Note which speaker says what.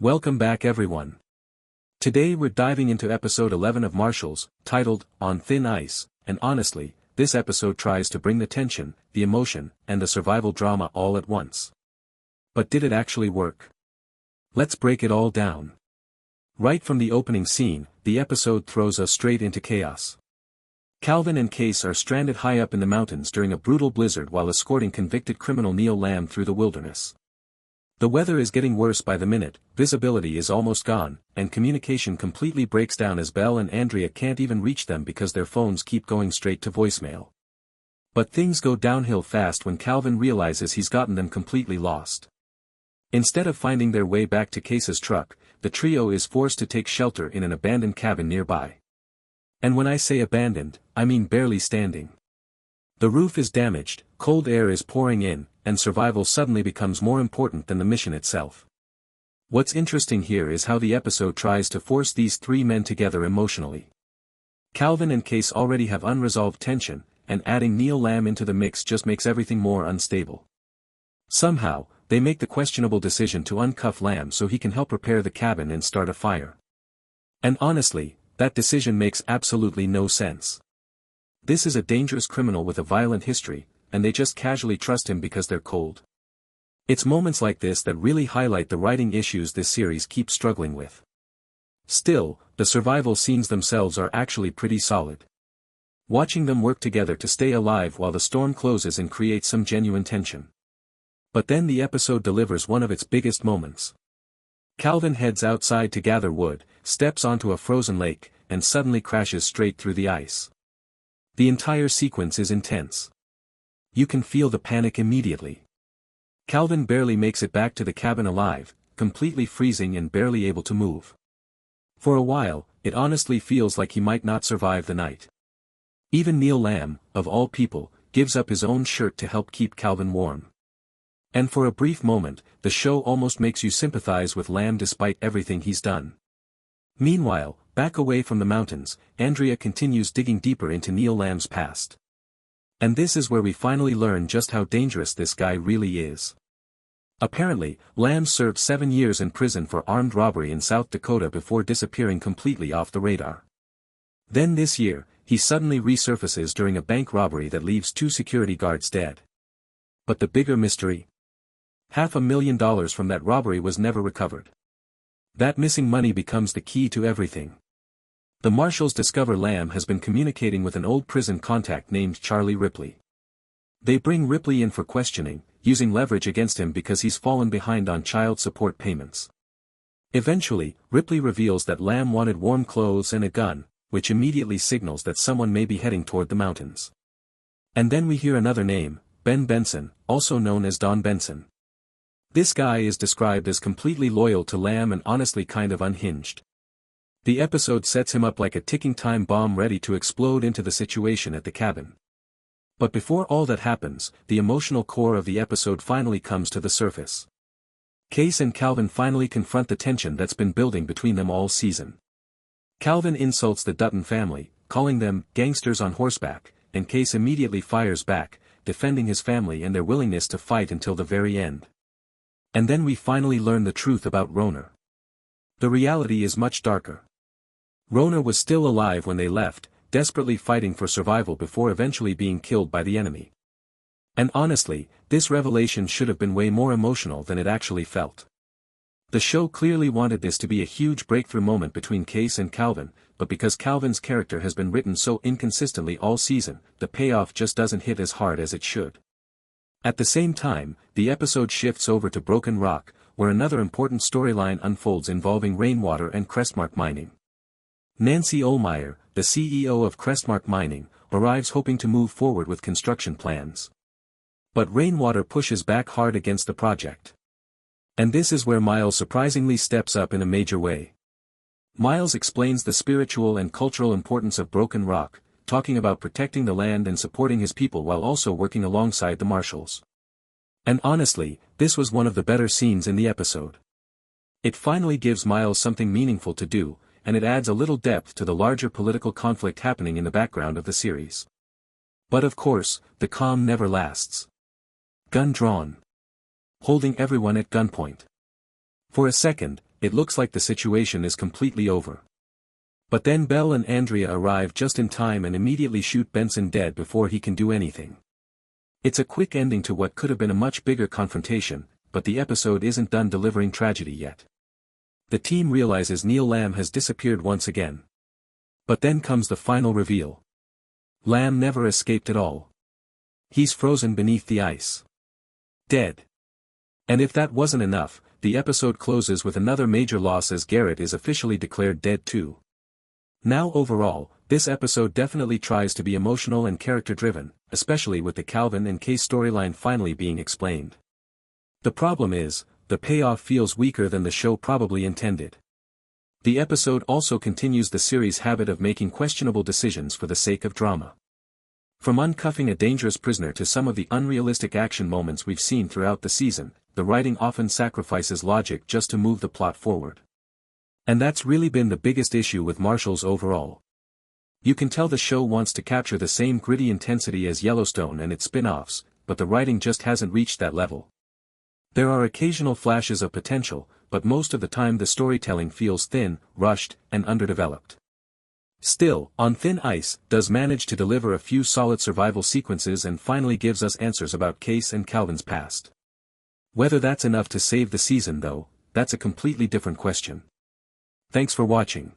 Speaker 1: Welcome back everyone. Today we're diving into episode 11 of Marshals, titled, On Thin Ice, and honestly, this episode tries to bring the tension, the emotion, and the survival drama all at once. But did it actually work? Let's break it all down. Right from the opening scene, the episode throws us straight into chaos. Calvin and Kayce are stranded high up in the mountains during a brutal blizzard while escorting convicted criminal Neil Lamb through the wilderness. The weather is getting worse by the minute, visibility is almost gone, and communication completely breaks down as Belle and Andrea can't even reach them because their phones keep going straight to voicemail. But things go downhill fast when Calvin realizes he's gotten them completely lost. Instead of finding their way back to Kayce's truck, the trio is forced to take shelter in an abandoned cabin nearby. And when I say abandoned, I mean barely standing. The roof is damaged, cold air is pouring in, and survival suddenly becomes more important than the mission itself. What's interesting here is how the episode tries to force these three men together emotionally. Calvin and Kayce already have unresolved tension, and adding Neil Lamb into the mix just makes everything more unstable. Somehow, they make the questionable decision to uncuff Lamb so he can help repair the cabin and start a fire. And honestly, that decision makes absolutely no sense. This is a dangerous criminal with a violent history, and they just casually trust him because they're cold. It's moments like this that really highlight the writing issues this series keeps struggling with. Still, the survival scenes themselves are actually pretty solid. Watching them work together to stay alive while the storm closes and creates some genuine tension. But then the episode delivers one of its biggest moments. Calvin heads outside to gather wood, steps onto a frozen lake, and suddenly crashes straight through the ice. The entire sequence is intense. You can feel the panic immediately. Calvin barely makes it back to the cabin alive, completely freezing and barely able to move. For a while, it honestly feels like he might not survive the night. Even Neil Lamb, of all people, gives up his own shirt to help keep Calvin warm. And for a brief moment, the show almost makes you sympathize with Lamb despite everything he's done. Meanwhile, back away from the mountains, Andrea continues digging deeper into Neil Lamb's past. And this is where we finally learn just how dangerous this guy really is. Apparently, Lamb served 7 years in prison for armed robbery in South Dakota before disappearing completely off the radar. Then this year, he suddenly resurfaces during a bank robbery that leaves 2 security guards dead. But the bigger mystery? $500,000 from that robbery was never recovered. That missing money becomes the key to everything. The Marshals discover Lamb has been communicating with an old prison contact named Charlie Ripley. They bring Ripley in for questioning, using leverage against him because he's fallen behind on child support payments. Eventually, Ripley reveals that Lamb wanted warm clothes and a gun, which immediately signals that someone may be heading toward the mountains. And then we hear another name, Ben Benson, also known as Don Benson. This guy is described as completely loyal to Lamb and honestly kind of unhinged. The episode sets him up like a ticking time bomb ready to explode into the situation at the cabin. But before all that happens, the emotional core of the episode finally comes to the surface. Kayce and Calvin finally confront the tension that's been building between them all season. Calvin insults the Dutton family, calling them gangsters on horseback, and Kayce immediately fires back, defending his family and their willingness to fight until the very end. And then we finally learn the truth about Rona. The reality is much darker. Rona was still alive when they left, desperately fighting for survival before eventually being killed by the enemy. And honestly, this revelation should have been way more emotional than it actually felt. The show clearly wanted this to be a huge breakthrough moment between Kayce and Calvin, but because Calvin's character has been written so inconsistently all season, the payoff just doesn't hit as hard as it should. At the same time, the episode shifts over to Broken Rock, where another important storyline unfolds involving rainwater and Crestmark mining. Nancy Ohlmeyer, the CEO of Crestmark Mining, arrives hoping to move forward with construction plans. But rainwater pushes back hard against the project. And this is where Miles surprisingly steps up in a major way. Miles explains the spiritual and cultural importance of Broken Rock, talking about protecting the land and supporting his people while also working alongside the Marshals. And honestly, this was one of the better scenes in the episode. It finally gives Miles something meaningful to do, and it adds a little depth to the larger political conflict happening in the background of the series. But of course, the calm never lasts. Gun drawn. Holding everyone at gunpoint. For a second, it looks like the situation is completely over. But then Belle and Andrea arrive just in time and immediately shoot Benson dead before he can do anything. It's a quick ending to what could have been a much bigger confrontation, but the episode isn't done delivering tragedy yet. The team realizes Neil Lamb has disappeared once again. But then comes the final reveal. Lamb never escaped at all. He's frozen beneath the ice. Dead. And if that wasn't enough, the episode closes with another major loss as Garrett is officially declared dead too. Now overall, this episode definitely tries to be emotional and character-driven, especially with the Calvin and Kayce storyline finally being explained. The problem is, the payoff feels weaker than the show probably intended. The episode also continues the series' habit of making questionable decisions for the sake of drama. From uncuffing a dangerous prisoner to some of the unrealistic action moments we've seen throughout the season, the writing often sacrifices logic just to move the plot forward. And that's really been the biggest issue with Marshals overall. You can tell the show wants to capture the same gritty intensity as Yellowstone and its spin-offs, but the writing just hasn't reached that level. There are occasional flashes of potential, but most of the time the storytelling feels thin, rushed, and underdeveloped. Still, On Thin Ice does manage to deliver a few solid survival sequences and finally gives us answers about Kayce and Calvin's past. Whether that's enough to save the season though, that's a completely different question. Thanks for watching.